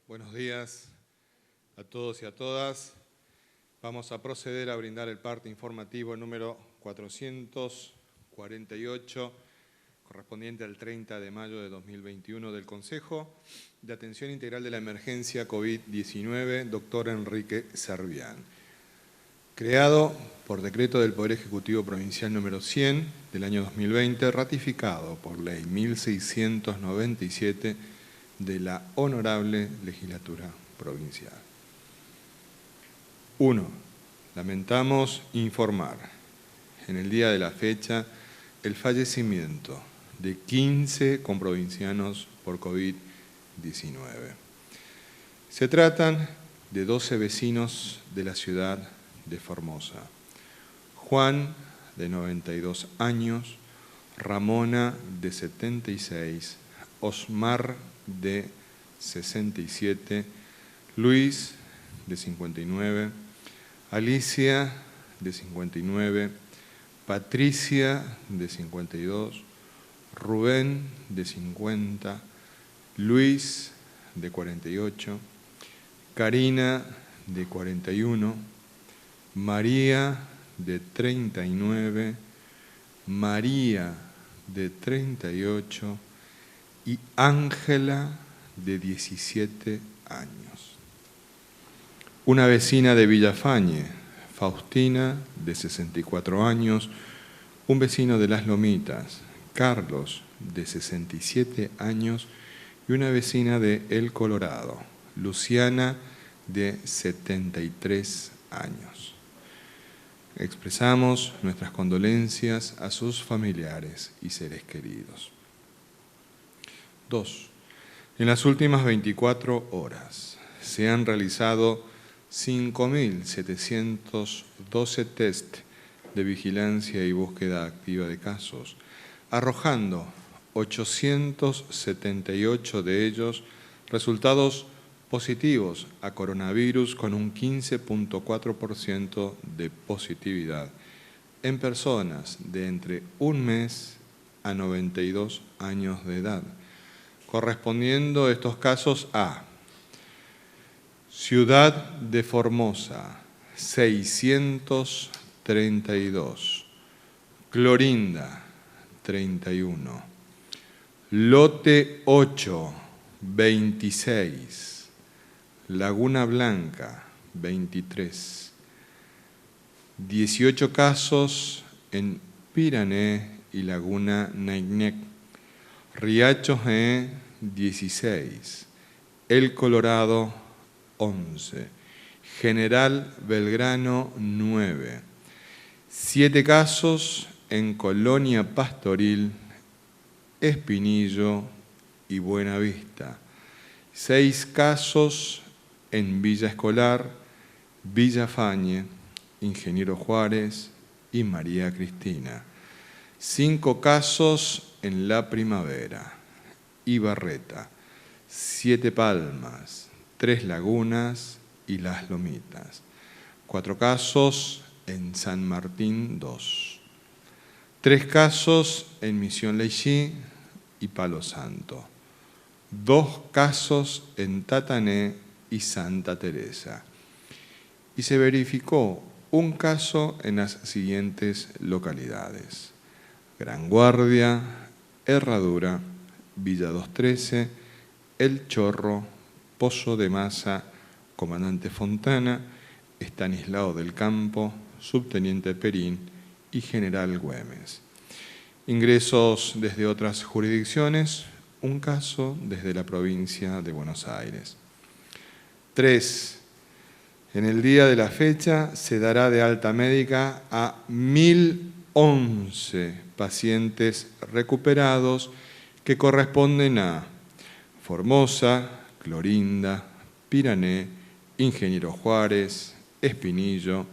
Buenos días a todos y a todas. Vamos a proceder a brindar el parte informativo número 448, correspondiente al 30 de mayo de 2021 del Consejo de Atención Integral de la Emergencia COVID-19, doctor Enrique Servián. Creado por decreto del Poder Ejecutivo Provincial número 100 del año 2020, ratificado por ley 1697 de la Honorable Legislatura Provincial. 1. Lamentamos informar en el día de la fecha el fallecimiento de 15 comprovincianos por COVID-19. Se tratan de 12 vecinos de la ciudad de Formosa: Juan, de 92 años, Ramona, de 76, Osmar, de 67, Luis, de 59, Alicia, de 59, Patricia, de 52, Rubén, de 50, Luis, de 48, Karina, de 41, María, de 39, María, de 38 y Ángela, de 17 años. Una vecina de Villafañe, Faustina, de 64 años, un vecino de Las Lomitas, Carlos, de 67 años, y una vecina de El Colorado, Luciana, de 73 años. Expresamos nuestras condolencias a sus familiares y seres queridos. 2. En las últimas 24 horas se han realizado 5.712 test de vigilancia y búsqueda activa de casos, arrojando 878 de ellos resultados positivos a coronavirus, con un 15.4% de positividad en personas de entre 1 mes a 92 años de edad, correspondiendo estos casos a Ciudad de Formosa, 632, Clorinda, 31, Lote 8, 26, Laguna Blanca, 23, 18 casos en Pirané y Laguna Naignek, Riacho 16, El Colorado 11, General Belgrano 9, 7 casos en Colonia Pastoril, Espinillo y Buenavista, 6 casos en Villa Escolar, Villafañe, Ingeniero Juárez y María Cristina, 5 casos en La Primavera, Ibarreta, 7 Palmas, 3 Lagunas y Las Lomitas, 4 casos en San Martín 2, 3 casos en Misión Leixí y Palo Santo, 2 casos en Tatané y Santa Teresa, y se verificó un caso en las siguientes localidades: Gran Guardia, Herradura, Villa 213, El Chorro, Pozo de Masa, Comandante Fontana, Estanislao del Campo, Subteniente Perín y General Güemes. Ingresos desde otras jurisdicciones, un caso desde la provincia de Buenos Aires. 3. En el día de la fecha se dará de alta médica a 1.011 pacientes recuperados, que corresponden a Formosa, Clorinda, Pirané, Ingeniero Juárez, Espinillo,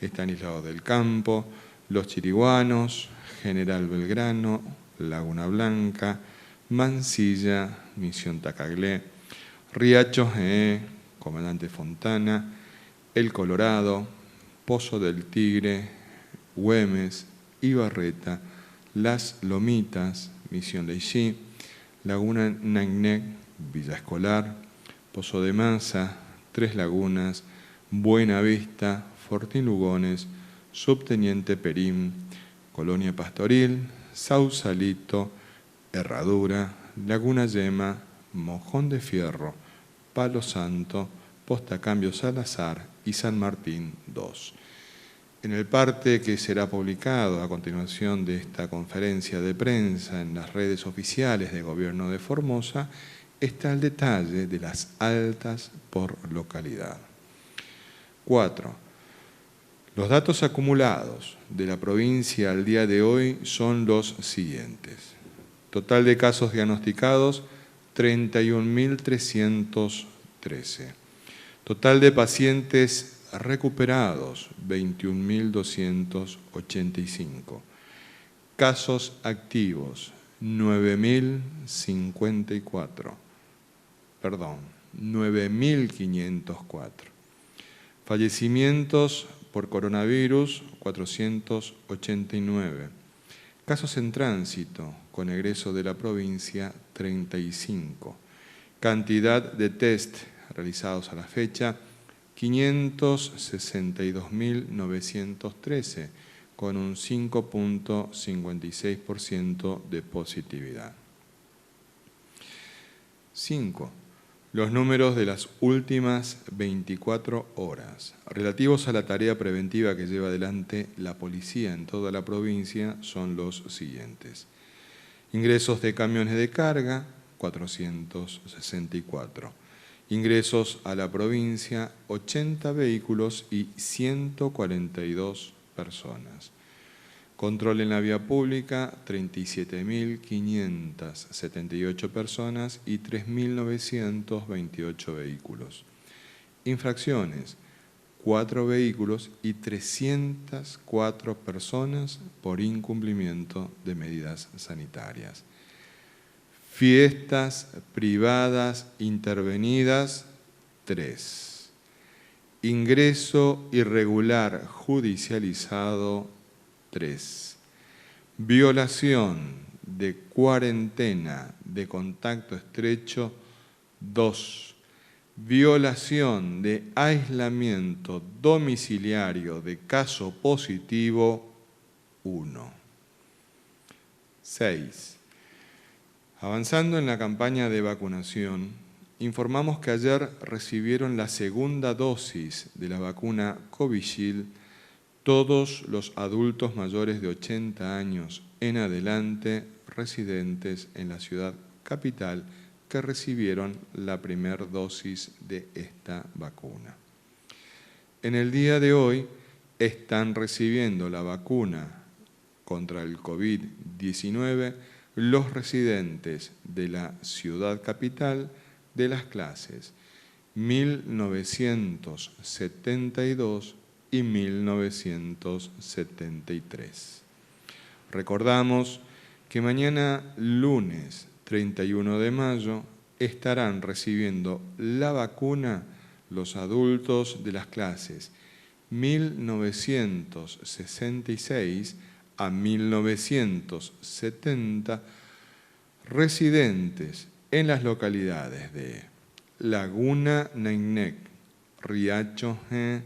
Estanislao del Campo, Los Chiriguanos, General Belgrano, Laguna Blanca, Mansilla, Misión Tacaglé, Riacho Comandante Fontana, El Colorado, Pozo del Tigre, Güemes, Ibarreta, Las Lomitas, Misión Leixí, Laguna Naignek, Villa Escolar, Pozo de Maza, Tres Lagunas, Buena Vista, Fortín Lugones, Subteniente Perín, Colonia Pastoril, Sausalito, Herradura, Laguna Yema, Mojón de Fierro, Palo Santo, Postacambio Salazar y San Martín 2. En el parte que será publicado a continuación de esta conferencia de prensa en las redes oficiales de Gobierno de Formosa está el detalle de las altas por localidad. 4. Los datos acumulados de la provincia al día de hoy son los siguientes. Total de casos diagnosticados, 31.313. Total de pacientes recuperados, 21.285. Casos activos, 9.504. Fallecimientos por coronavirus, 489. Casos en tránsito con egreso de la provincia, 35. Cantidad de test realizados a la fecha, 562.913, con un 5.56% de positividad. 5. Los números de las últimas 24 horas relativos a la tarea preventiva que lleva adelante la policía en toda la provincia son los siguientes. Ingresos de camiones de carga, 464. Ingresos a la provincia, 80 vehículos y 142 personas. Control en la vía pública, 37.578 personas y 3.928 vehículos. Infracciones, 4 vehículos y 304 personas por incumplimiento de medidas sanitarias. Fiestas privadas intervenidas, 3. Ingreso irregular judicializado, 3. Violación de cuarentena de contacto estrecho, 2. Violación de aislamiento domiciliario de caso positivo, 1. 6. Avanzando en la campaña de vacunación, informamos que ayer recibieron la segunda dosis de la vacuna Covishield todos los adultos mayores de 80 años en adelante residentes en la ciudad capital que recibieron la primera dosis de esta vacuna. En el día de hoy están recibiendo la vacuna contra el COVID-19 los residentes de la ciudad capital de las clases 1972 y 1973. Recordamos que mañana, lunes 31 de mayo, estarán recibiendo la vacuna los adultos de las clases 1966 a 1970, residentes en las localidades de Laguna Neinec, Riacho G,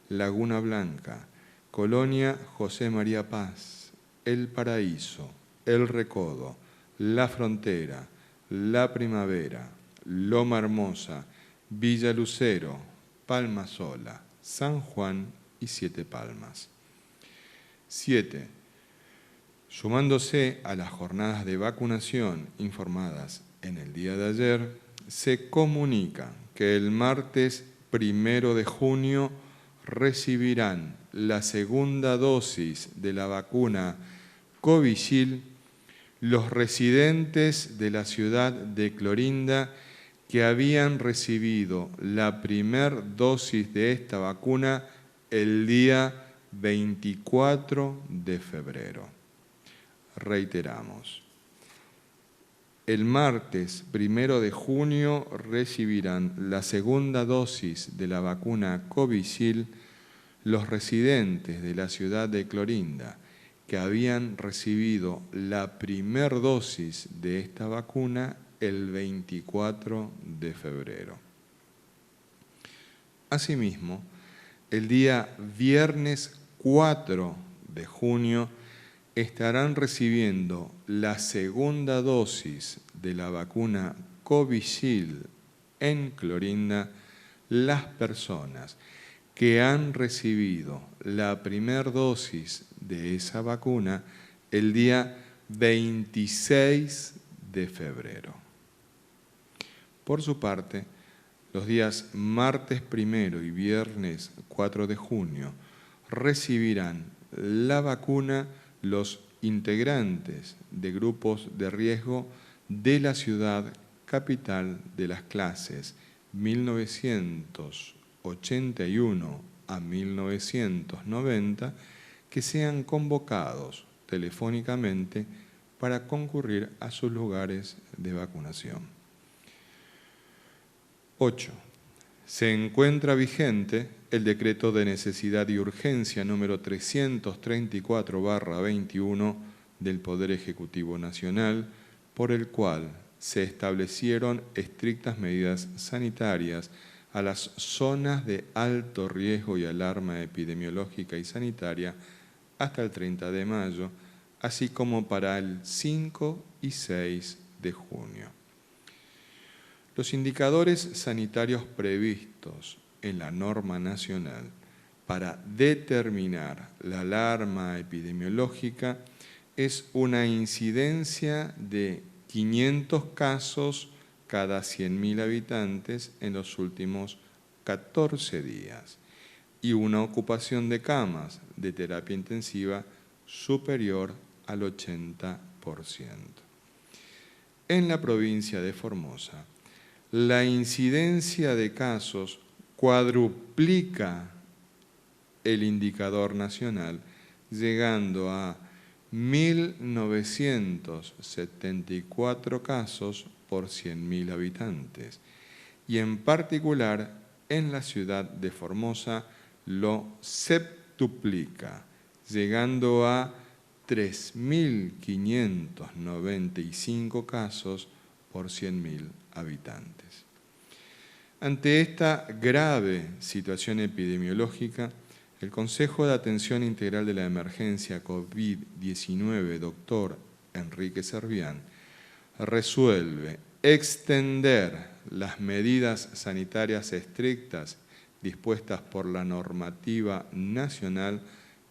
Laguna Blanca, Colonia José María Paz, El Paraíso, El Recodo, La Frontera, La Primavera, Loma Hermosa, Villa Lucero, Palma Sola, San Juan y Siete Palmas. 7. Sumándose a las jornadas de vacunación informadas en el día de ayer, se comunica que el martes 1 de junio recibirán la segunda dosis de la vacuna Covishield los residentes de la ciudad de Clorinda que habían recibido la primera dosis de esta vacuna el día 24 de febrero. Reiteramos. El martes 1 de junio recibirán la segunda dosis de la vacuna Covishield los residentes de la ciudad de Clorinda que habían recibido la primera dosis de esta vacuna el 24 de febrero. Asimismo, el día viernes 4 de junio estarán recibiendo la segunda dosis de la vacuna Covishield en Clorinda las personas que han recibido la primera dosis de esa vacuna el día 26 de febrero. Por su parte, los días martes 1 y viernes 4 de junio recibirán la vacuna los integrantes de grupos de riesgo de la ciudad capital de las clases 1981 a 1990 que sean convocados telefónicamente para concurrir a sus lugares de vacunación. 8. Se encuentra vigente el decreto de necesidad y urgencia número 334/21 del Poder Ejecutivo Nacional, por el cual se establecieron estrictas medidas sanitarias a las zonas de alto riesgo y alarma epidemiológica y sanitaria hasta el 30 de mayo, así como para el 5 y 6 de junio. Los indicadores sanitarios previstos en la norma nacional para determinar la alarma epidemiológica es una incidencia de 500 casos cada 100.000 habitantes en los últimos 14 días y una ocupación de camas de terapia intensiva superior al 80%. En la provincia de Formosa, la incidencia de casos cuadruplica el indicador nacional, llegando a 1.974 casos por 100.000 habitantes. Y en particular, en la ciudad de Formosa lo septuplica, llegando a 3.595 casos por 100.000 habitantes. Ante esta grave situación epidemiológica, el Consejo de Atención Integral de la Emergencia COVID-19, doctor Enrique Servián, resuelve extender las medidas sanitarias estrictas dispuestas por la normativa nacional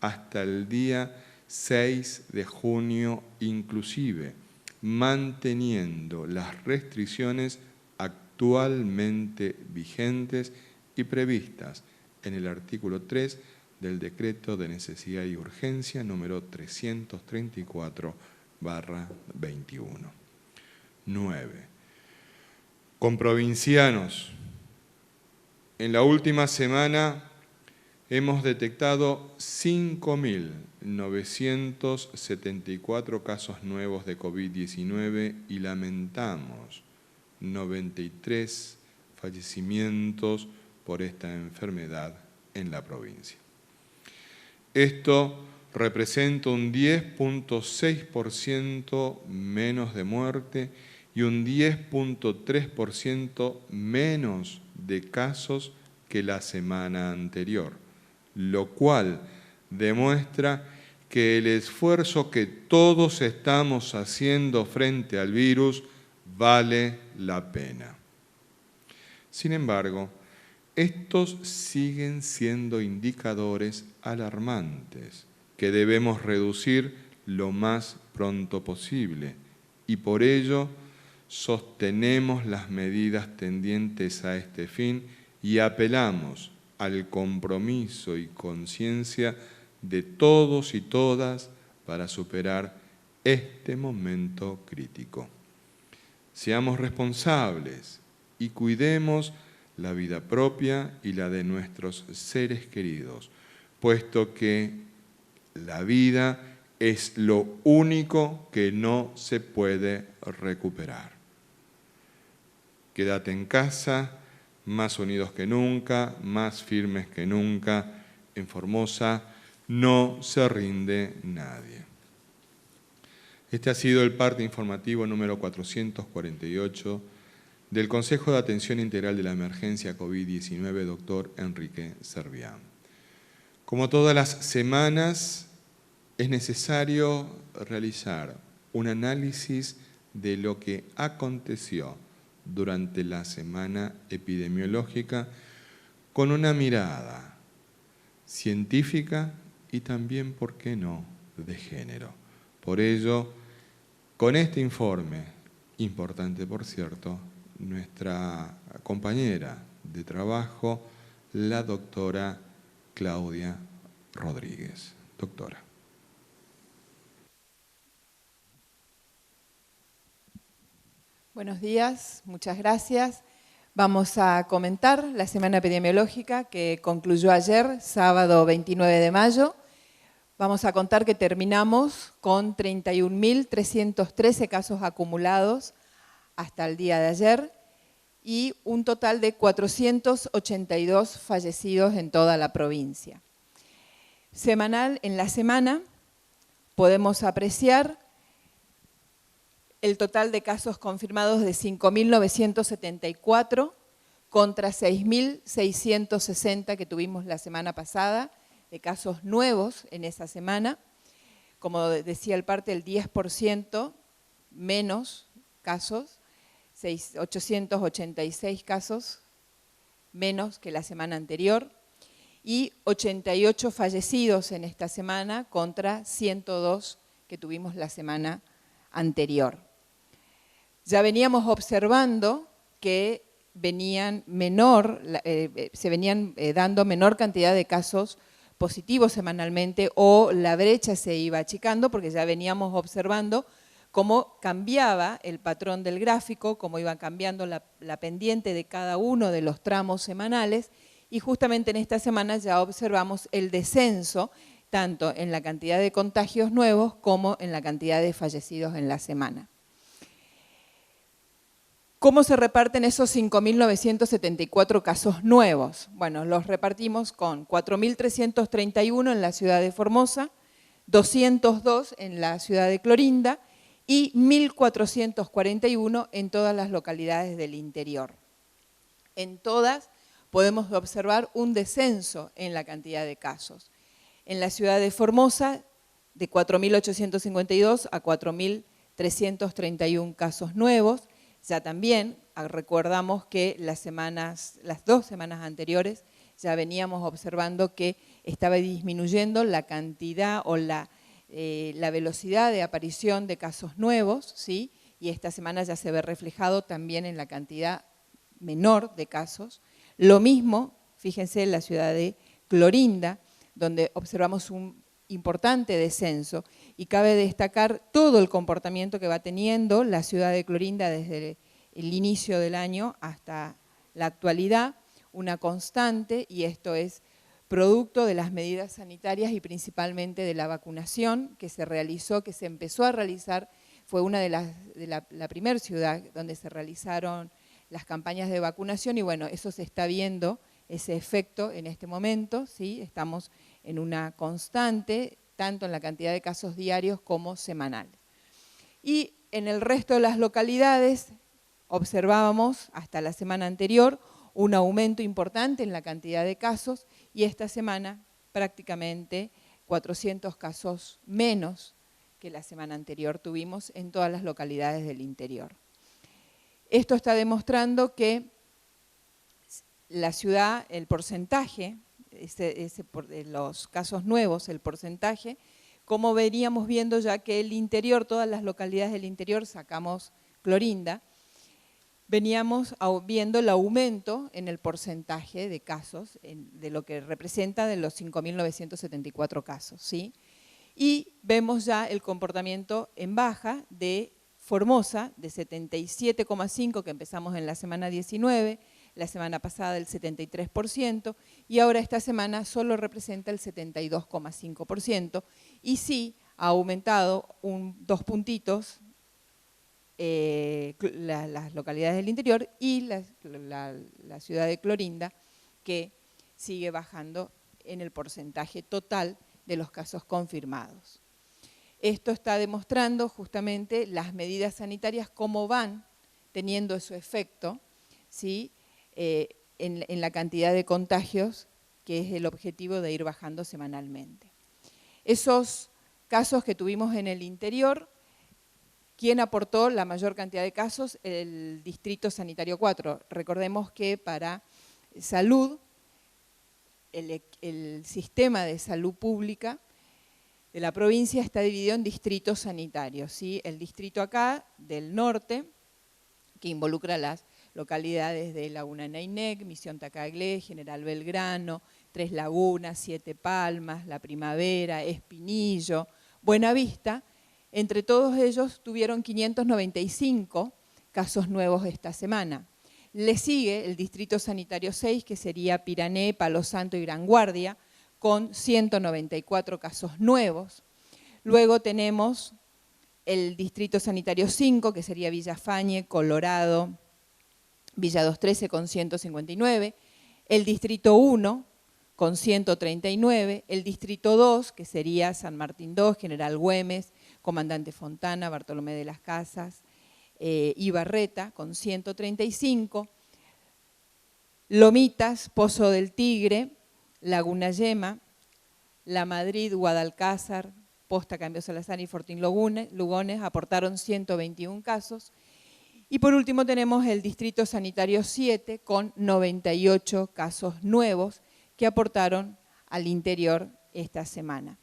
hasta el día 6 de junio inclusive, manteniendo las restricciones actualmente vigentes y previstas en el artículo 3 del Decreto de Necesidad y Urgencia número 334/21. 9. Comprovincianos, en la última semana hemos detectado 5.974 casos nuevos de COVID-19 y lamentamos 93 fallecimientos por esta enfermedad en la provincia. Esto representa un 10.6% menos de muerte y un 10.3% menos de casos que la semana anterior, lo cual demuestra que el esfuerzo que todos estamos haciendo frente al virus vale la pena. Sin embargo, estos siguen siendo indicadores alarmantes que debemos reducir lo más pronto posible y por ello sostenemos las medidas tendientes a este fin y apelamos al compromiso y conciencia de todos y todas para superar este momento crítico. Seamos responsables y cuidemos la vida propia y la de nuestros seres queridos, puesto que la vida es lo único que no se puede recuperar. Quédate en casa, más unidos que nunca, más firmes que nunca. En Formosa no se rinde nadie. Este ha sido el parte informativo número 448 del Consejo de Atención Integral de la Emergencia COVID-19, doctor Enrique Servián. Como todas las semanas, es necesario realizar un análisis de lo que aconteció durante la semana epidemiológica con una mirada científica y también, ¿por qué no?, de género. Por ello, con este informe, importante por cierto, nuestra compañera de trabajo, la doctora Claudia Rodríguez. Doctora. Buenos días, muchas gracias. Vamos a comentar la semana epidemiológica que concluyó ayer, sábado 29 de mayo. Vamos a contar que terminamos con 31.313 casos acumulados hasta el día de ayer y un total de 482 fallecidos en toda la provincia. Semanal, en la semana podemos apreciar el total de casos confirmados de 5.974 contra 6.660 que tuvimos la semana pasada, de casos nuevos en esa semana. Como decía el parte, el 10% menos casos, 886 casos menos que la semana anterior y 88 fallecidos en esta semana contra 102 que tuvimos la semana anterior. Ya veníamos observando que se venían dando menor cantidad de casos positivos semanalmente o la brecha se iba achicando porque ya veníamos observando cómo cambiaba el patrón del gráfico, cómo iba cambiando la pendiente de cada uno de los tramos semanales y justamente en esta semana ya observamos el descenso tanto en la cantidad de contagios nuevos como en la cantidad de fallecidos en la semana. ¿Cómo se reparten esos 5.974 casos nuevos? Bueno, los repartimos con 4.331 en la ciudad de Formosa, 202 en la ciudad de Clorinda y 1.441 en todas las localidades del interior. En todas podemos observar un descenso en la cantidad de casos. En la ciudad de Formosa, de 4.852 a 4.331 casos nuevos. Ya también recordamos que las 2 semanas anteriores ya veníamos observando que estaba disminuyendo la cantidad o la velocidad de aparición de casos nuevos, ¿sí? Y esta semana ya se ve reflejado también en la cantidad menor de casos. Lo mismo, fíjense, en la ciudad de Clorinda, donde observamos un importante descenso y cabe destacar todo el comportamiento que va teniendo la ciudad de Clorinda desde el inicio del año hasta la actualidad, una constante, y esto es producto de las medidas sanitarias y principalmente de la vacunación que se realizó, que se empezó a realizar, fue una de la primera ciudad donde se realizaron las campañas de vacunación y bueno, eso se está viendo, ese efecto en este momento, ¿sí? Estamos en una constante, tanto en la cantidad de casos diarios como semanales. Y en el resto de las localidades observábamos hasta la semana anterior un aumento importante en la cantidad de casos y esta semana prácticamente 400 casos menos que la semana anterior tuvimos en todas las localidades del interior. Esto está demostrando que la ciudad, el porcentaje, de los casos nuevos, el porcentaje, como veníamos viendo ya que el interior, todas las localidades del interior, sacamos Clorinda, veníamos viendo el aumento en el porcentaje de casos, de lo que representa de los 5.974 casos, ¿sí? Y vemos ya el comportamiento en baja de Formosa, de 77,5 que empezamos en la semana 19, la semana pasada el 73%, y ahora esta semana solo representa el 72,5%, y sí ha aumentado 2 puntitos las localidades del interior y la ciudad de Clorinda, que sigue bajando en el porcentaje total de los casos confirmados. Esto está demostrando justamente las medidas sanitarias cómo van teniendo su efecto, ¿sí? En la cantidad de contagios, que es el objetivo de ir bajando semanalmente. Esos casos que tuvimos en el interior, ¿quién aportó la mayor cantidad de casos? El Distrito Sanitario 4. Recordemos que para salud, el sistema de salud pública de la provincia está dividido en distritos sanitarios, ¿sí? El distrito acá del norte, que involucra las localidades de Laguna Neinec, Misión Tacaglé, General Belgrano, Tres Lagunas, Siete Palmas, La Primavera, Espinillo, Buenavista. Entre todos ellos tuvieron 595 casos nuevos esta semana. Le sigue el Distrito Sanitario 6, que sería Pirané, Palo Santo y Gran Guardia, con 194 casos nuevos. Luego tenemos el Distrito Sanitario 5, que sería Villafañe, Colorado, Villa 213 con 159, el Distrito 1 con 139, el Distrito 2, que sería San Martín 2, General Güemes, Comandante Fontana, Bartolomé de las Casas, Ibarreta con 135, Lomitas, Pozo del Tigre, Laguna Yema, La Madrid, Guadalcázar, Posta Cambio Salazar y Fortín Lugones aportaron 121 casos. Y por último tenemos el Distrito Sanitario 7 con 98 casos nuevos que aportaron al interior esta semana.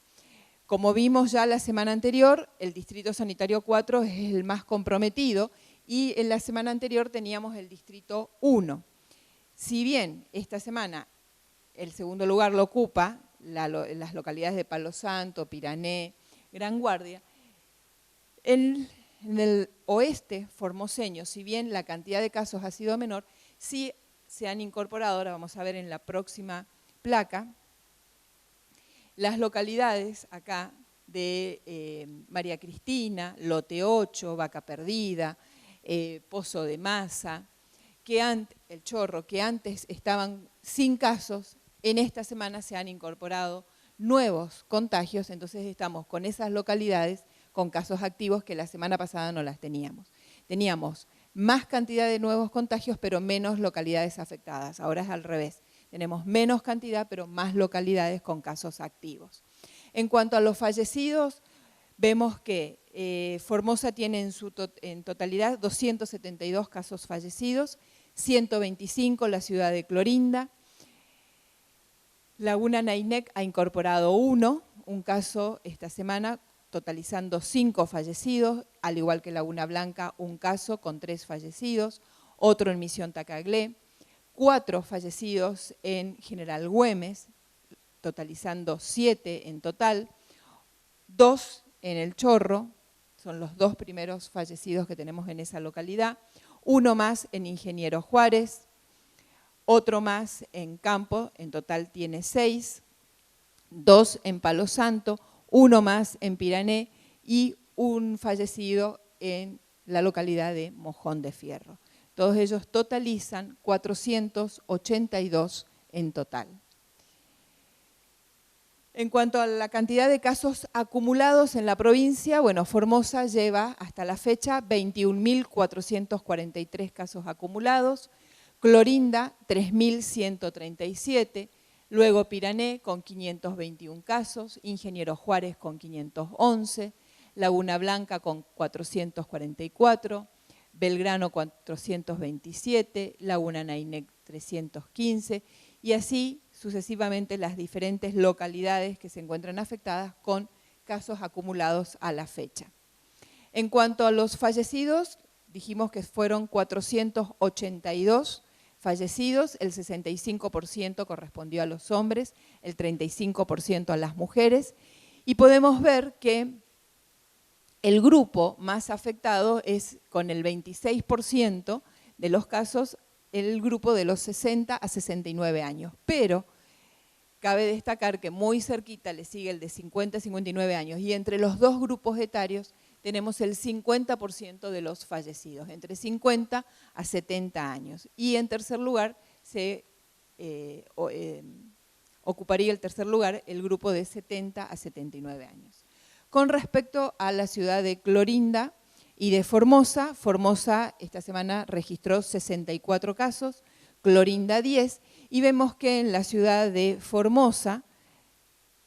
Como vimos ya la semana anterior, el Distrito Sanitario 4 es el más comprometido y en la semana anterior teníamos el Distrito 1. Si bien esta semana el segundo lugar lo ocupa las localidades de Palo Santo, Pirané, Gran Guardia, en el oeste formoseño, si bien la cantidad de casos ha sido menor, sí se han incorporado, ahora vamos a ver en la próxima placa, las localidades acá de María Cristina, Lote 8, Vaca Perdida, Pozo de Masa, el Chorro, que antes estaban sin casos, en esta semana se han incorporado nuevos contagios, entonces estamos con esas localidades con casos activos que la semana pasada no las teníamos. Teníamos más cantidad de nuevos contagios, pero menos localidades afectadas. Ahora es al revés. Tenemos menos cantidad, pero más localidades con casos activos. En cuanto a los fallecidos, vemos que Formosa tiene en totalidad 272 casos fallecidos, 125 la ciudad de Clorinda. Laguna Neinec ha incorporado un caso esta semana, totalizando 5 fallecidos, al igual que Laguna Blanca, un caso con 3 fallecidos, otro en Misión Tacaglé, 4 fallecidos en General Güemes, totalizando 7 en total, 2 en El Chorro, son los 2 primeros fallecidos que tenemos en esa localidad, 1 más en Ingeniero Juárez, otro más en Campo, en total tiene 6, 2 en Palo Santo, 1 más en Pirané y un fallecido en la localidad de Mojón de Fierro. Todos ellos totalizan 482 en total. En cuanto a la cantidad de casos acumulados en la provincia, bueno, Formosa lleva hasta la fecha 21.443 casos acumulados, Clorinda 3.137, luego Pirané con 521 casos, Ingeniero Juárez con 511, Laguna Blanca con 444, Belgrano 427, Laguna Neinec 315 y así sucesivamente las diferentes localidades que se encuentran afectadas con casos acumulados a la fecha. En cuanto a los fallecidos, dijimos que fueron 482 fallecidos, el 65% correspondió a los hombres, el 35% a las mujeres, y podemos ver que el grupo más afectado es, con el 26% de los casos, el grupo de los 60 a 69 años. Pero cabe destacar que muy cerquita le sigue el de 50 a 59 años y entre los dos grupos etarios tenemos el 50% de los fallecidos, entre 50 a 70 años. Y en tercer lugar ocuparía el tercer lugar el grupo de 70 a 79 años. Con respecto a la ciudad de Clorinda, Y de Formosa, Formosa esta semana registró 64 casos, Clorinda 10, y vemos que en la ciudad de Formosa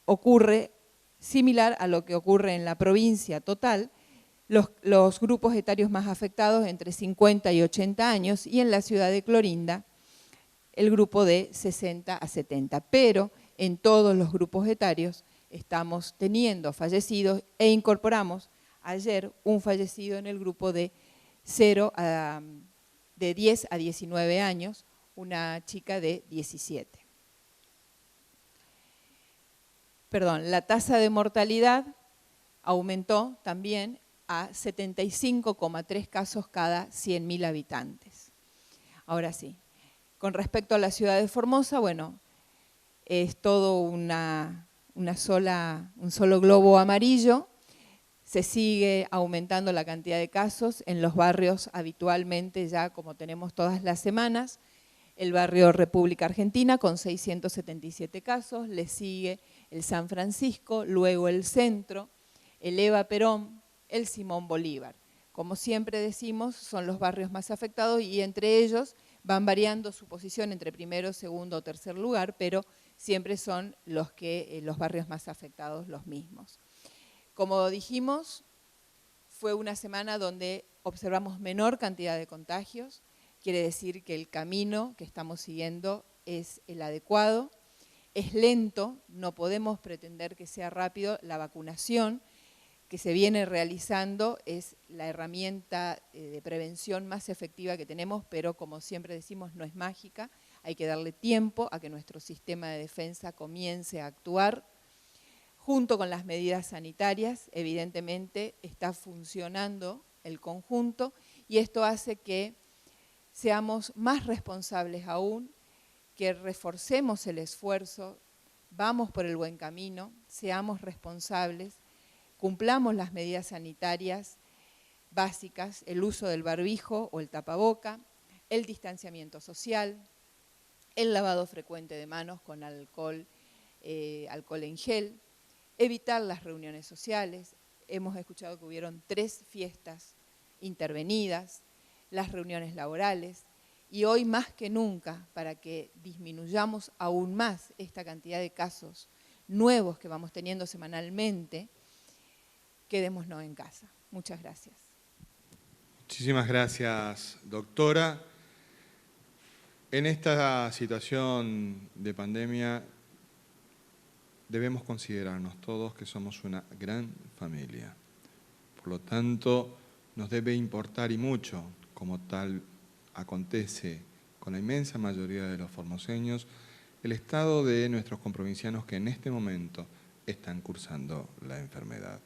ocurre similar a lo que ocurre en la provincia total, los grupos etarios más afectados entre 50 y 80 años, y en la ciudad de Clorinda el grupo de 60 a 70. Pero en todos los grupos etarios estamos teniendo fallecidos e incorporamos ayer un fallecido en el grupo de 10 a 19 años, una chica de 17. Perdón, la tasa de mortalidad aumentó también a 75,3 casos cada 100.000 habitantes. Ahora sí, con respecto a la ciudad de Formosa, bueno, es todo un solo globo amarillo. Se sigue aumentando la cantidad de casos en los barrios habitualmente, ya como tenemos todas las semanas. El barrio República Argentina con 677 casos, le sigue el San Francisco, luego el Centro, el Eva Perón, el Simón Bolívar. Como siempre decimos, son los barrios más afectados y entre ellos van variando su posición entre primero, segundo o tercer lugar, pero siempre son los barrios más afectados los mismos. Como dijimos, fue una semana donde observamos menor cantidad de contagios, quiere decir que el camino que estamos siguiendo es el adecuado, es lento, no podemos pretender que sea rápido. La vacunación que se viene realizando es la herramienta de prevención más efectiva que tenemos, pero como siempre decimos, no es mágica, hay que darle tiempo a que nuestro sistema de defensa comience a actuar. Junto con las medidas sanitarias, evidentemente está funcionando el conjunto y esto hace que seamos más responsables aún, que reforcemos el esfuerzo, vamos por el buen camino, seamos responsables, cumplamos las medidas sanitarias básicas, el uso del barbijo o el tapaboca, el distanciamiento social, el lavado frecuente de manos con alcohol en gel, evitar las reuniones sociales. Hemos escuchado que hubieron 3 fiestas intervenidas, las reuniones laborales, y hoy más que nunca, para que disminuyamos aún más esta cantidad de casos nuevos que vamos teniendo semanalmente, quedémonos en casa. Muchas gracias. Muchísimas gracias, doctora. En esta situación de pandemia debemos considerarnos todos que somos una gran familia. Por lo tanto, nos debe importar y mucho, como tal acontece con la inmensa mayoría de los formoseños, el estado de nuestros comprovincianos que en este momento están cursando la enfermedad.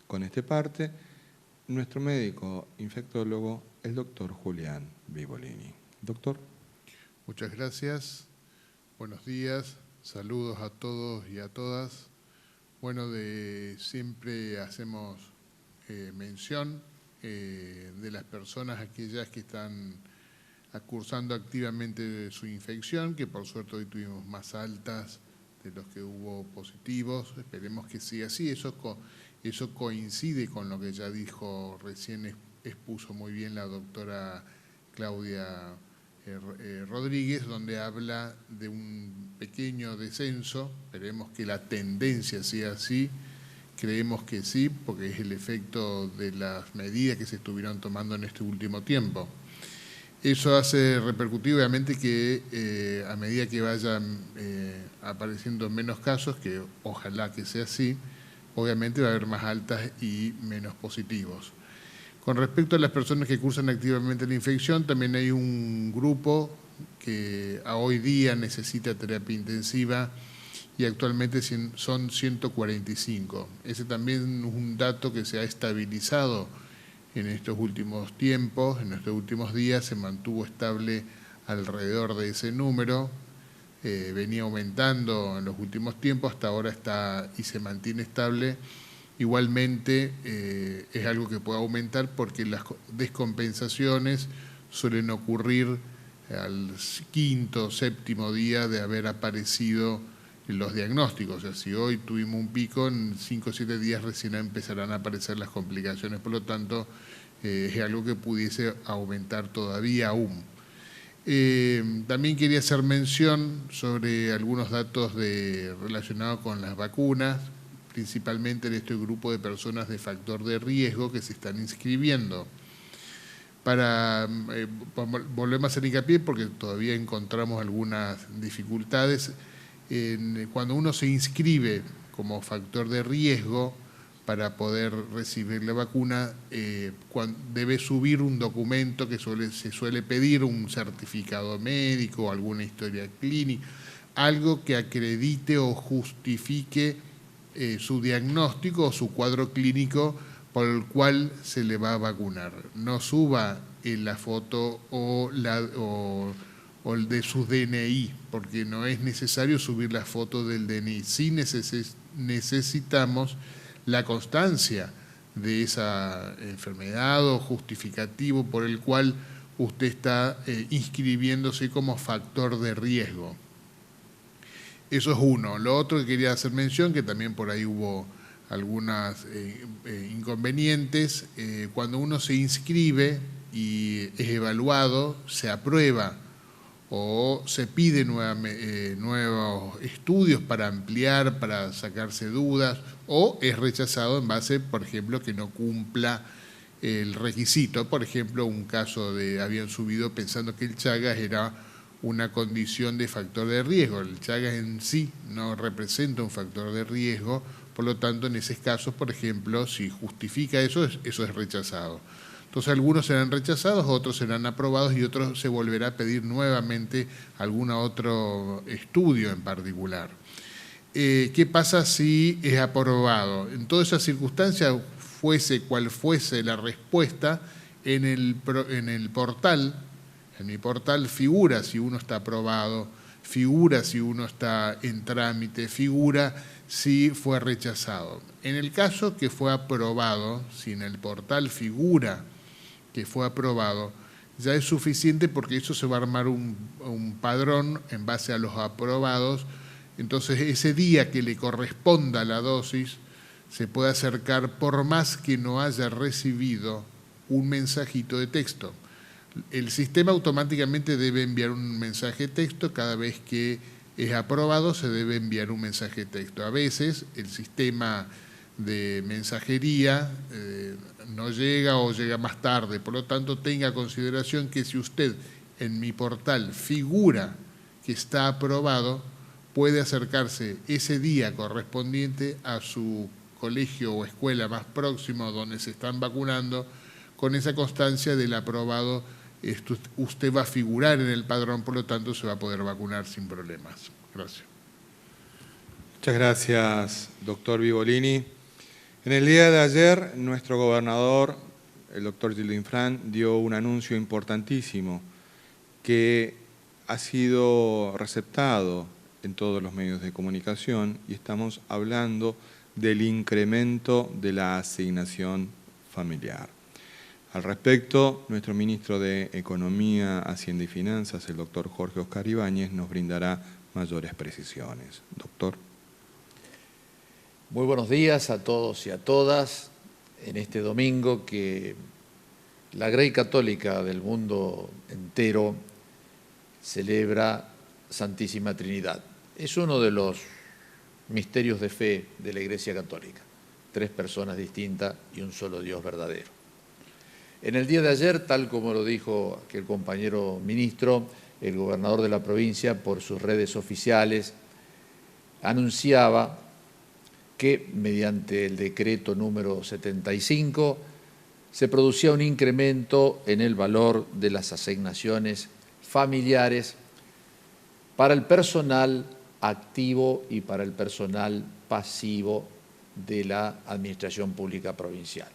Con esta parte, nuestro médico infectólogo, el doctor Julián Vivolini. Doctor. Muchas gracias. Buenos días. Saludos a todos y a todas. Bueno, siempre hacemos mención de las personas aquellas que están cursando activamente su infección, que por suerte hoy tuvimos más altas de los que hubo positivos. Esperemos que siga así. Eso coincide con lo que ya dijo recién, expuso muy bien la doctora Claudia Rodríguez, donde habla de un pequeño descenso. Esperemos que la tendencia sea así, creemos que sí, porque es el efecto de las medidas que se estuvieron tomando en este último tiempo. Eso hace repercutir obviamente que a medida que vayan apareciendo menos casos, que ojalá que sea así, obviamente va a haber más altas y menos positivos. Con respecto a las personas que cursan activamente la infección, también hay un grupo que a hoy día necesita terapia intensiva y actualmente son 145. Ese también es un dato que se ha estabilizado en estos últimos tiempos, en estos últimos días se mantuvo estable alrededor de ese número, venía aumentando en los últimos tiempos, hasta ahora está y se mantiene estable. Igualmente es algo que puede aumentar porque las descompensaciones suelen ocurrir al 5º, 7º día de haber aparecido los diagnósticos. O sea, si hoy tuvimos un pico, en 5 o 7 días recién empezarán a aparecer las complicaciones. Por lo tanto, es algo que pudiese aumentar todavía aún. También quería hacer mención sobre algunos datos relacionados con las vacunas, principalmente en este grupo de personas de factor de riesgo que se están inscribiendo. Volvemos a hacer hincapié porque todavía encontramos algunas dificultades. Cuando uno se inscribe como factor de riesgo para poder recibir la vacuna, debe subir un documento que se suele pedir, un certificado médico, alguna historia clínica, algo que acredite o justifique su diagnóstico o su cuadro clínico por el cual se le va a vacunar. No suba la foto o el de su DNI, porque no es necesario subir la foto del DNI. Sí necesitamos la constancia de esa enfermedad o justificativo por el cual usted está inscribiéndose como factor de riesgo. Eso es uno. Lo otro que quería hacer mención, que también por ahí hubo algunos inconvenientes, cuando uno se inscribe y es evaluado, se aprueba o se pide nuevos estudios para ampliar, para sacarse dudas, o es rechazado en base, por ejemplo, que no cumpla el requisito. Por ejemplo, un caso habían subido pensando que el Chagas era una condición de factor de riesgo. El Chagas en sí no representa un factor de riesgo, por lo tanto, en esos casos, por ejemplo, si justifica eso es rechazado. Entonces, algunos serán rechazados, otros serán aprobados y otros se volverá a pedir nuevamente algún otro estudio en particular. ¿Qué pasa si es aprobado? En todas esas circunstancias, fuese cual fuese la respuesta, en el portal, en mi portal figura si uno está aprobado, figura si uno está en trámite, figura si fue rechazado. En el caso que fue aprobado, si en el portal figura que fue aprobado, ya es suficiente porque eso se va a armar un padrón en base a los aprobados. Entonces, ese día que le corresponda la dosis, se puede acercar por más que no haya recibido un mensajito de texto. El sistema automáticamente debe enviar un mensaje de texto. Cada vez que es aprobado, se debe enviar un mensaje de texto. A veces, el sistema de mensajería no llega o llega más tarde. Por lo tanto, tenga consideración que si usted en mi portal figura que está aprobado, puede acercarse ese día correspondiente a su colegio o escuela más próximo donde se están vacunando, con esa constancia del aprobado. Usted va a figurar en el padrón, por lo tanto se va a poder vacunar sin problemas. Gracias. Muchas gracias, doctor Vivolini. En el día de ayer, nuestro gobernador, el doctor Gildo Infran, dio un anuncio importantísimo que ha sido receptado en todos los medios de comunicación y estamos hablando del incremento de la asignación familiar. Al respecto, nuestro ministro de Economía, Hacienda y Finanzas, el doctor Jorge Oscar Ibáñez, nos brindará mayores precisiones. Doctor. Muy buenos días a todos y a todas en este domingo que la Grey Católica del mundo entero celebra Santísima Trinidad. Es uno de los misterios de fe de la Iglesia Católica. 3 personas distintas y un solo Dios verdadero. En el día de ayer, tal como lo dijo aquel compañero ministro, el gobernador de la provincia, por sus redes oficiales, anunciaba que mediante el decreto número 75 se producía un incremento en el valor de las asignaciones familiares para el personal activo y para el personal pasivo de la Administración Pública Provincial.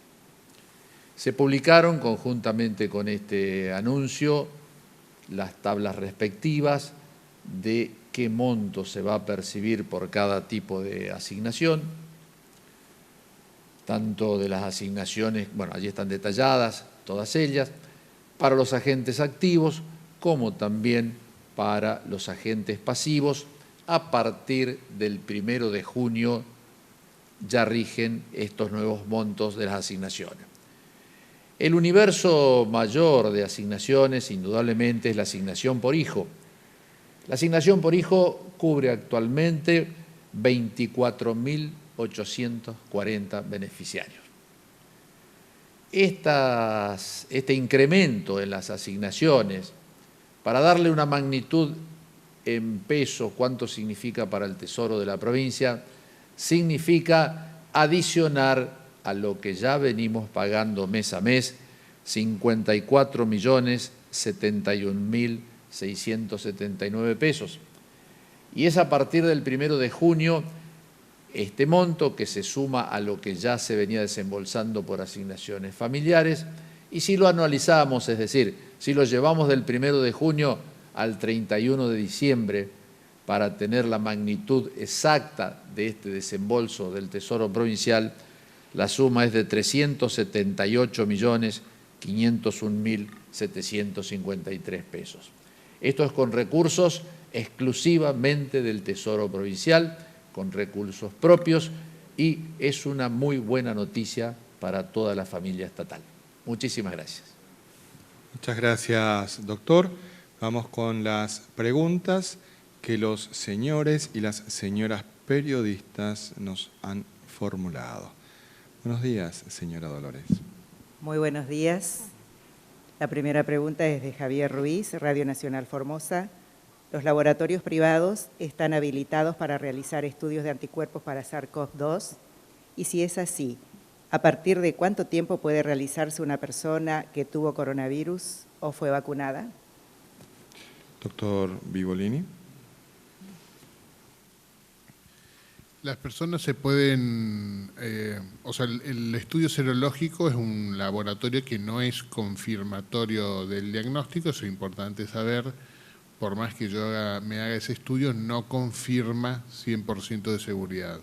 Se publicaron conjuntamente con este anuncio las tablas respectivas de qué monto se va a percibir por cada tipo de asignación, tanto de las asignaciones, bueno, allí están detalladas todas ellas, para los agentes activos como también para los agentes pasivos. A partir del 1 de junio ya rigen estos nuevos montos de las asignaciones. El universo mayor de asignaciones, indudablemente, es la asignación por hijo. La asignación por hijo cubre actualmente 24.840 beneficiarios. Este incremento en las asignaciones, para darle una magnitud en pesos, cuánto significa para el Tesoro de la provincia, significa adicionar a lo que ya venimos pagando mes a mes, 54.071.679 pesos. Y es a partir del 1 de junio este monto que se suma a lo que ya se venía desembolsando por asignaciones familiares, y si lo anualizamos, es decir, si lo llevamos del 1 de junio al 31 de diciembre para tener la magnitud exacta de este desembolso del Tesoro Provincial, la suma es de 378.501.753 pesos. Esto es con recursos exclusivamente del Tesoro Provincial, con recursos propios, y es una muy buena noticia para toda la familia estatal. Muchísimas gracias. Muchas gracias, doctor. Vamos con las preguntas que los señores y las señoras periodistas nos han formulado. Buenos días, señora Dolores. Muy buenos días. La primera pregunta es de Javier Ruiz, Radio Nacional Formosa. ¿Los laboratorios privados están habilitados para realizar estudios de anticuerpos para SARS-CoV-2? Y si es así, ¿a partir de cuánto tiempo puede realizarse una persona que tuvo coronavirus o fue vacunada? Doctor Vigolini. Las personas se pueden, el estudio serológico es un laboratorio que no es confirmatorio del diagnóstico, eso es importante saber, por más que yo me haga ese estudio, no confirma 100% de seguridad.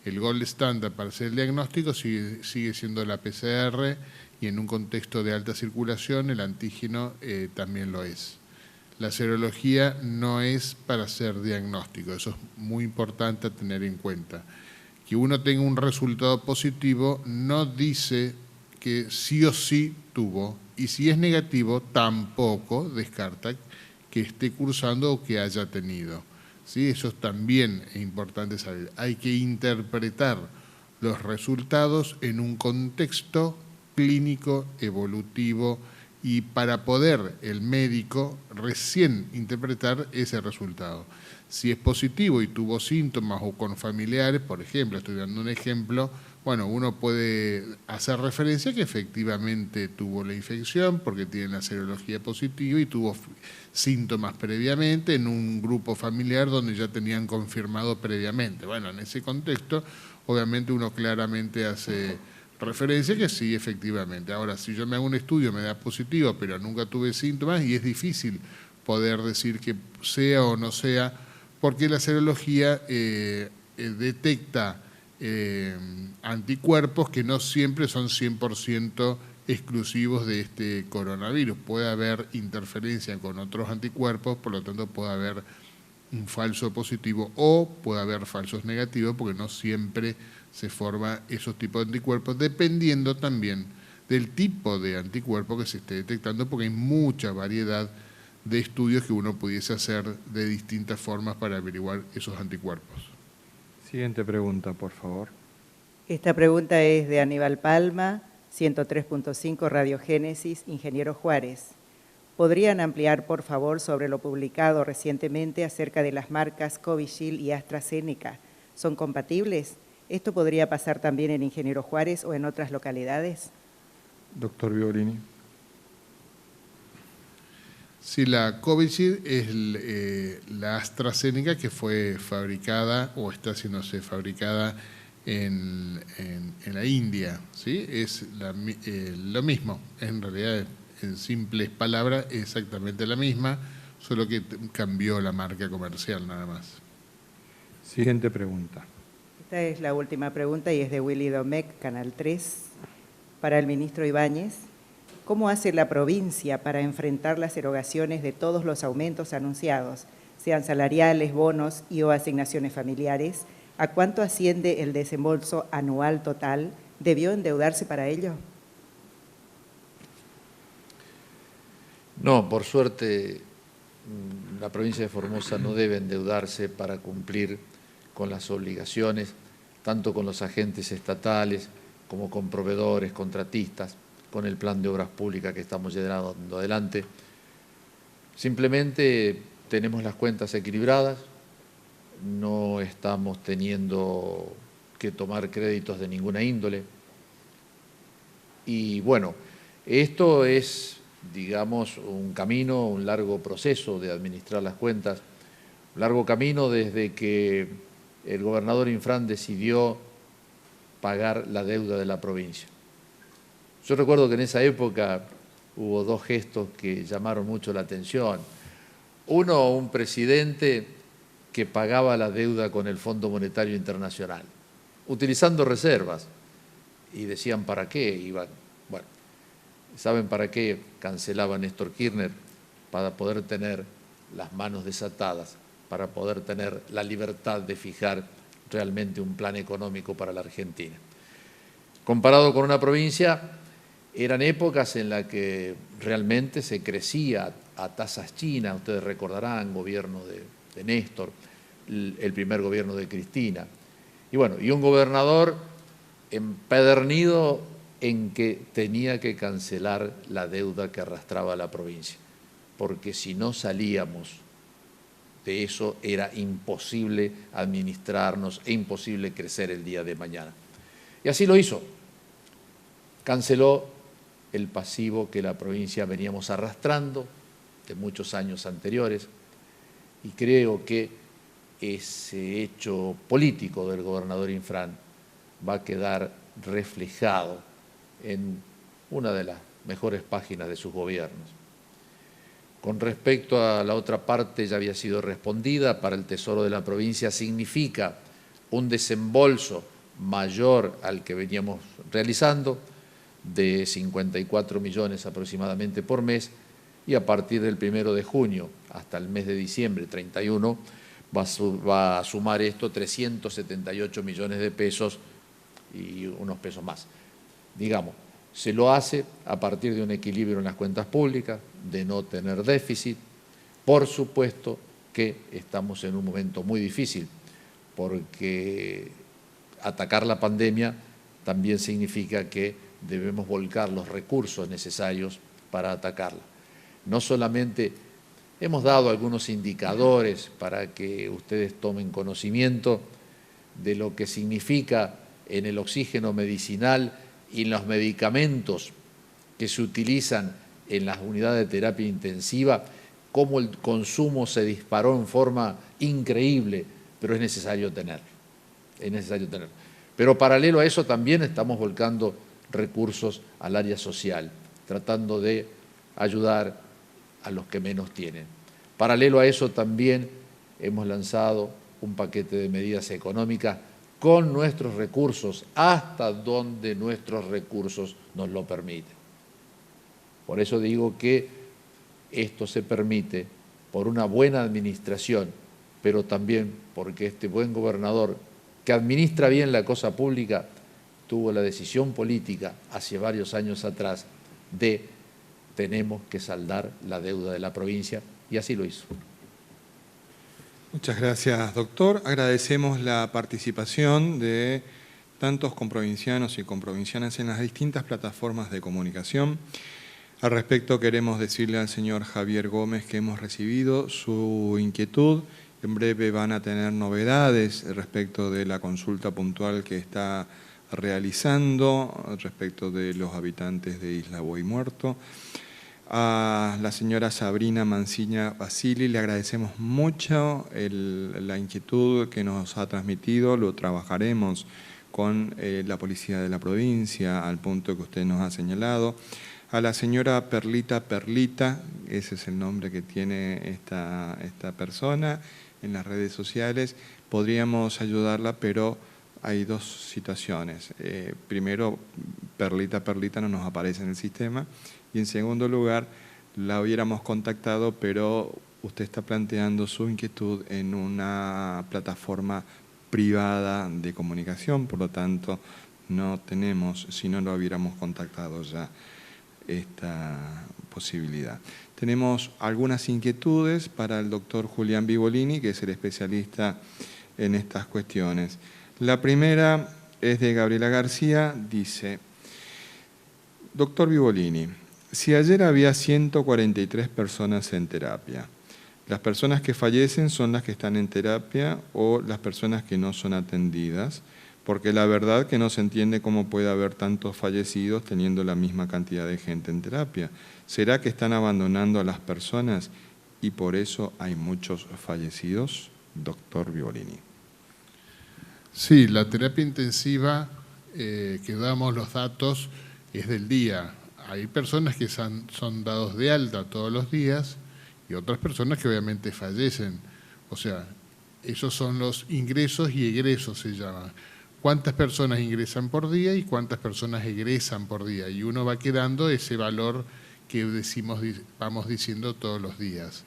El gold estándar para hacer el diagnóstico sigue siendo la PCR, y en un contexto de alta circulación el antígeno también lo es. La serología no es para hacer diagnóstico, eso es muy importante a tener en cuenta. Que uno tenga un resultado positivo no dice que sí o sí tuvo, y si es negativo tampoco descarta que esté cursando o que haya tenido. ¿Sí? Eso también es importante saber. Hay que interpretar los resultados en un contexto clínico, evolutivo, y para poder el médico recién interpretar ese resultado. Si es positivo y tuvo síntomas o con familiares, por ejemplo, estoy dando un ejemplo, bueno, uno puede hacer referencia a que efectivamente tuvo la infección porque tiene la serología positiva y tuvo síntomas previamente en un grupo familiar donde ya tenían confirmado previamente. Bueno, en ese contexto, obviamente uno claramente hace referencia que sí, efectivamente. Ahora, si yo me hago un estudio, me da positivo, pero nunca tuve síntomas, y es difícil poder decir que sea o no sea, porque la serología detecta anticuerpos que no siempre son 100% exclusivos de este coronavirus. Puede haber interferencia con otros anticuerpos, por lo tanto puede haber un falso positivo o puede haber falsos negativos, porque no siempre se forman esos tipos de anticuerpos, dependiendo también del tipo de anticuerpo que se esté detectando, porque hay mucha variedad de estudios que uno pudiese hacer de distintas formas para averiguar esos anticuerpos. Siguiente pregunta, por favor. Esta pregunta es de Aníbal Palma, 103.5 Radio Génesis, Ingeniero Juárez. ¿Podrían ampliar, por favor, sobre lo publicado recientemente acerca de las marcas Covishield y AstraZeneca? ¿Son compatibles? ¿Esto podría pasar también en Ingeniero Juárez o en otras localidades? Doctor Vigolini. Sí, la Covishield es la AstraZeneca que fue fabricada o está haciéndose fabricada en la India, ¿sí? Es lo mismo, en realidad, en simples palabras, exactamente la misma, solo que cambió la marca comercial nada más. Siguiente pregunta. Esta es la última pregunta y es de Willy Domecq, Canal 3, para el ministro Ibáñez. ¿Cómo hace la provincia para enfrentar las erogaciones de todos los aumentos anunciados, sean salariales, bonos y o asignaciones familiares? ¿A cuánto asciende el desembolso anual total? ¿Debió endeudarse para ello? No, por suerte la provincia de Formosa no debe endeudarse para cumplir con las obligaciones, tanto con los agentes estatales como con proveedores, contratistas, con el plan de obras públicas que estamos llevando adelante. Simplemente tenemos las cuentas equilibradas, no estamos teniendo que tomar créditos de ninguna índole. Y bueno, esto es, digamos, un camino, un largo proceso de administrar las cuentas, un largo camino desde que el gobernador Infran decidió pagar la deuda de la provincia. Yo recuerdo que en esa época hubo dos gestos que llamaron mucho la atención. Uno, un presidente que pagaba la deuda con el Fondo Monetario Internacional, utilizando reservas. Y decían, ¿para qué iban? Bueno, ¿saben para qué cancelaba Néstor Kirchner? Para poder tener las manos desatadas, para poder tener la libertad de fijar realmente un plan económico para la Argentina. Comparado con una provincia, eran épocas en las que realmente se crecía a tasas chinas, ustedes recordarán, gobierno de Néstor, el primer gobierno de Cristina. Y bueno, y un gobernador empedernido en que tenía que cancelar la deuda que arrastraba la provincia, porque si no salíamos de eso era imposible administrarnos e imposible crecer el día de mañana. Y así lo hizo. Canceló el pasivo que la provincia veníamos arrastrando de muchos años anteriores y creo que ese hecho político del gobernador Infran va a quedar reflejado en una de las mejores páginas de sus gobiernos. Con respecto a la otra parte, ya había sido respondida, para el Tesoro de la provincia significa un desembolso mayor al que veníamos realizando, de 54 millones aproximadamente por mes, y a partir del 1 de junio hasta el mes de diciembre, 31, va a sumar esto 378 millones de pesos y unos pesos más. Digamos, se lo hace a partir de un equilibrio en las cuentas públicas, de no tener déficit. Por supuesto que estamos en un momento muy difícil, porque atacar la pandemia también significa que debemos volcar los recursos necesarios para atacarla. No solamente hemos dado algunos indicadores para que ustedes tomen conocimiento de lo que significa en el oxígeno medicinal y en los medicamentos que se utilizan en las unidades de terapia intensiva, cómo el consumo se disparó en forma increíble, pero es necesario tenerlo. Es necesario tenerlo. Pero paralelo a eso también estamos volcando recursos al área social, tratando de ayudar a los que menos tienen. Paralelo a eso también hemos lanzado un paquete de medidas económicas con nuestros recursos, hasta donde nuestros recursos nos lo permiten. Por eso digo que esto se permite por una buena administración, pero también porque este buen gobernador, que administra bien la cosa pública, tuvo la decisión política hace varios años atrás de tenemos que saldar la deuda de la provincia, y así lo hizo. Muchas gracias, doctor. Agradecemos la participación de tantos comprovincianos y comprovincianas en las distintas plataformas de comunicación. Al respecto, queremos decirle al señor Javier Gómez que hemos recibido su inquietud. En breve van a tener novedades respecto de la consulta puntual que está realizando respecto de los habitantes de Isla Buey Muerto. A la señora Sabrina Manciña Basili le agradecemos mucho la inquietud que nos ha transmitido, lo trabajaremos con la policía de la provincia al punto que usted nos ha señalado. A la señora Perlita, ese es el nombre que tiene esta persona en las redes sociales, podríamos ayudarla, pero hay dos situaciones. Primero, Perlita no nos aparece en el sistema, y en segundo lugar, la hubiéramos contactado, pero usted está planteando su inquietud en una plataforma privada de comunicación, por lo tanto, no tenemos, si no lo hubiéramos contactado ya, esta posibilidad. tenemos algunas inquietudes para el doctor Julián Vivolini, que es el especialista en estas cuestiones. La primera es de Gabriela García, dice: doctor Vivolini, si ayer había 143 personas en terapia, ¿las personas que fallecen son las que están en terapia o las personas que no son atendidas? Porque la verdad que no se entiende cómo puede haber tantos fallecidos teniendo la misma cantidad de gente en terapia. ¿Será que están abandonando a las personas y por eso hay muchos fallecidos? Doctor Vivolini. Sí, la terapia intensiva, que damos los datos, es del día. Hay personas que son dados de alta todos los días y otras personas que obviamente fallecen. O sea, esos son los ingresos y egresos, se llaman. ¿Cuántas personas ingresan por día y cuántas personas egresan por día? Y uno va quedando ese valor que vamos diciendo todos los días.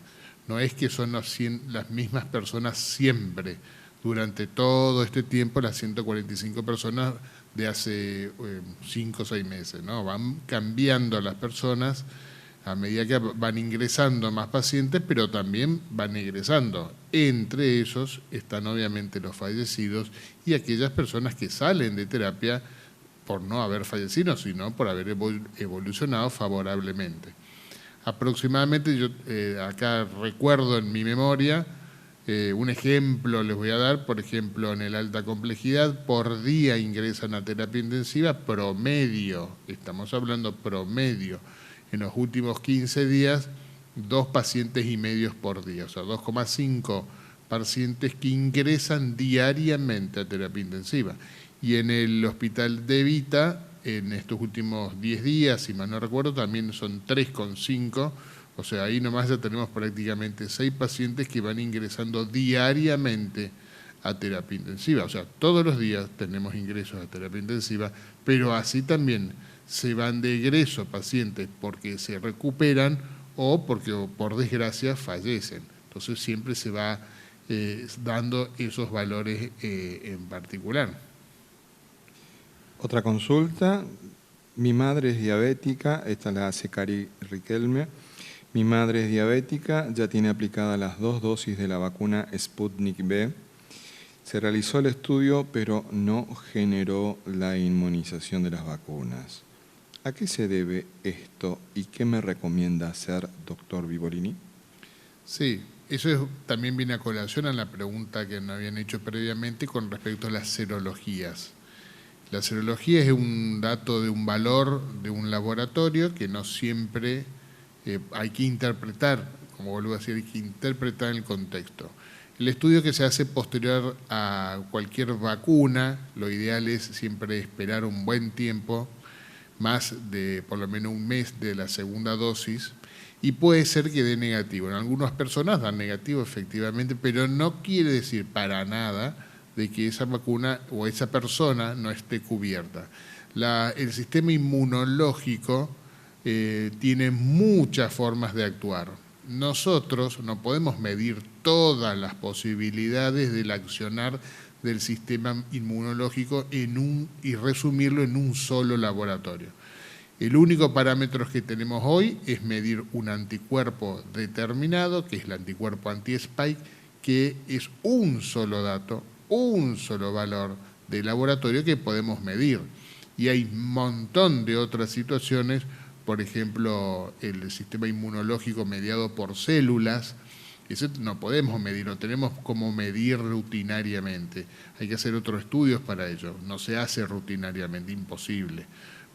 No es que son las mismas personas siempre. Durante todo este tiempo, las 145 personas de hace 5 o 6 meses, ¿no? Van cambiando las personas a medida que van ingresando más pacientes, pero también van egresando. Entre esos están obviamente los fallecidos y aquellas personas que salen de terapia por no haber fallecido, sino por haber evolucionado favorablemente. Aproximadamente, yo acá recuerdo en mi memoria, un ejemplo les voy a dar, por ejemplo, en el alta complejidad, por día ingresan a terapia intensiva promedio, estamos hablando promedio, en los últimos 15 días, 2 pacientes y medios por día, o sea, 2,5 pacientes que ingresan diariamente a terapia intensiva. Y en el hospital de Evita, en estos últimos 10 días, si mal no recuerdo, también son 3,5, o sea, ahí nomás ya tenemos prácticamente 6 pacientes que van ingresando diariamente a terapia intensiva. O sea, todos los días tenemos ingresos a terapia intensiva, pero así también se van de egreso pacientes porque se recuperan o porque, por desgracia, fallecen. Entonces siempre se va dando esos valores en particular. Otra consulta. Mi madre es diabética, esta la hace Cari Riquelme. Mi madre es diabética, ya tiene aplicadas las 2 dosis de la vacuna Sputnik V. Se realizó el estudio, pero no generó la inmunización de las vacunas. ¿A qué se debe esto y qué me recomienda hacer, doctor Vivolini? Sí, eso también viene a colación a la pregunta que nos habían hecho previamente con respecto a las serologías. La serología es un dato de un valor de un laboratorio que no siempre hay que interpretar, como vuelvo a decir, hay que interpretar el contexto. El estudio que se hace posterior a cualquier vacuna, lo ideal es siempre esperar un buen tiempo, más de por lo menos un mes de la segunda dosis, y puede ser que dé negativo. En algunas personas dan negativo efectivamente, pero no quiere decir para nada de que esa vacuna o esa persona no esté cubierta. El sistema inmunológico tiene muchas formas de actuar. Nosotros no podemos medir todas las posibilidades del accionar del sistema inmunológico y resumirlo en un solo laboratorio. El único parámetro que tenemos hoy es medir un anticuerpo determinado, que es el anticuerpo anti-spike, que es un solo dato, un solo valor de laboratorio que podemos medir. Y hay un montón de otras situaciones, por ejemplo, el sistema inmunológico mediado por células. Eso no podemos medir, no tenemos cómo medir rutinariamente. Hay que hacer otros estudios para ello. No se hace rutinariamente, imposible.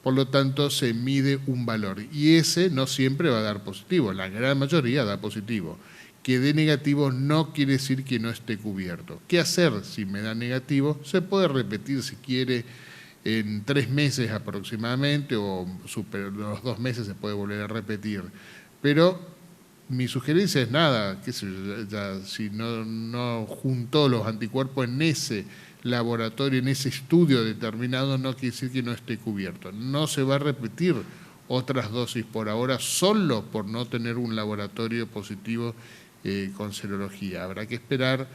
Por lo tanto, se mide un valor y ese no siempre va a dar positivo. La gran mayoría da positivo. Que dé negativo no quiere decir que no esté cubierto. ¿Qué hacer si me da negativo? Se puede repetir si quiere en 3 meses aproximadamente o los 2 meses se puede volver a repetir. Pero mi sugerencia es nada, que si no juntó los anticuerpos en ese laboratorio, en ese estudio determinado, no quiere decir que no esté cubierto. No se va a repetir otras dosis por ahora solo por no tener un laboratorio positivo con serología. Habrá que esperar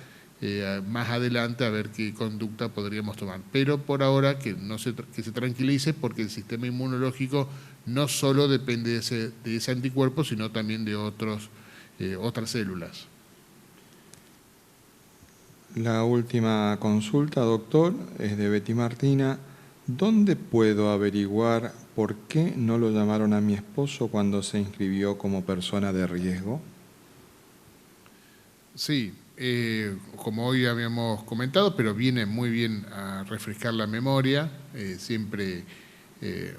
más adelante a ver qué conducta podríamos tomar. Pero por ahora que se tranquilice, porque el sistema inmunológico no solo depende de ese anticuerpo, sino también de otras células. La última consulta, doctor, es de Betty Martina. ¿Dónde puedo averiguar por qué no lo llamaron a mi esposo cuando se inscribió como persona de riesgo? Sí, como hoy habíamos comentado, pero viene muy bien a refrescar la memoria. Siempre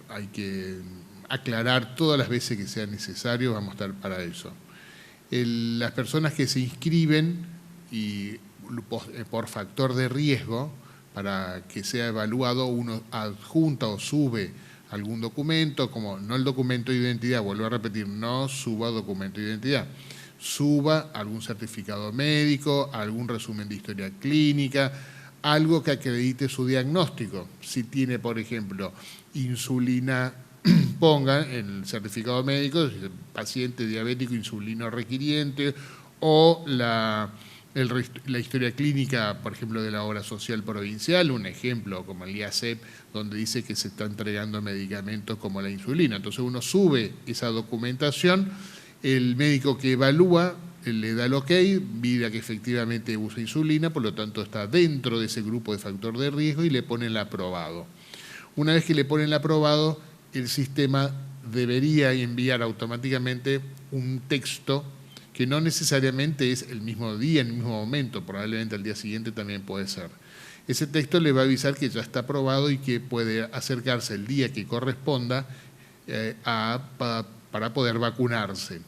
hay que aclarar todas las veces que sea necesario, vamos a estar para eso. Las personas que se inscriben y por factor de riesgo, para que sea evaluado, uno adjunta o sube algún documento, como no el documento de identidad, vuelvo a repetir, no suba documento de identidad, suba algún certificado médico, algún resumen de historia clínica, algo que acredite su diagnóstico. Si tiene, por ejemplo, insulina, ponga en el certificado médico, paciente diabético insulino requiriente, o la historia clínica, por ejemplo, de la obra social provincial, un ejemplo como el IACEP, donde dice que se está entregando medicamentos como la insulina. Entonces uno sube esa documentación, el médico que evalúa le da el ok, mira que efectivamente usa insulina, por lo tanto está dentro de ese grupo de factor de riesgo y le pone el aprobado. Una vez que le ponen el aprobado, el sistema debería enviar automáticamente un texto que no necesariamente es el mismo día, en el mismo momento, probablemente al día siguiente también puede ser. Ese texto le va a avisar que ya está aprobado y que puede acercarse el día que corresponda para poder vacunarse.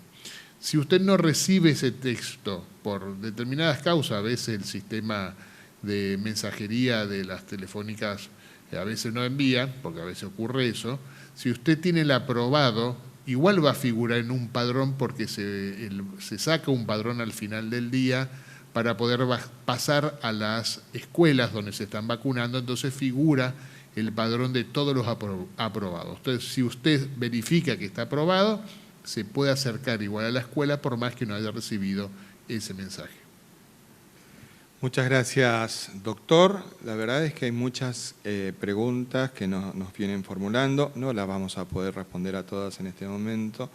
Si usted no recibe ese texto por determinadas causas, a veces el sistema de mensajería de las telefónicas a veces no envía, porque a veces ocurre eso, si usted tiene el aprobado, igual va a figurar en un padrón porque se saca un padrón al final del día para poder pasar a las escuelas donde se están vacunando, entonces figura el padrón de todos los aprobados. Entonces, si usted verifica que está aprobado, se puede acercar igual a la escuela por más que no haya recibido ese mensaje. Muchas gracias, doctor. La verdad es que hay muchas preguntas que nos vienen formulando. No las vamos a poder responder a todas en este momento.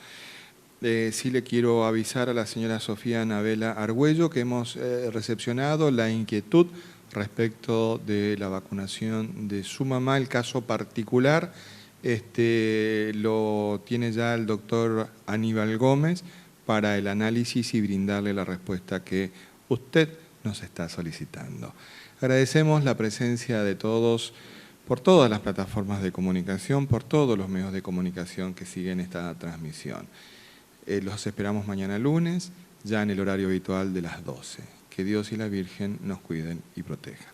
Sí le quiero avisar a la señora Sofía Anabela Argüello que hemos recepcionado la inquietud respecto de la vacunación de su mamá. El caso particular lo tiene ya el doctor Aníbal Gómez para el análisis y brindarle la respuesta que usted nos está solicitando. Agradecemos la presencia de todos por todas las plataformas de comunicación, por todos los medios de comunicación que siguen esta transmisión. Los esperamos mañana lunes, ya en el horario habitual de las 12. Que Dios y la Virgen nos cuiden y protejan.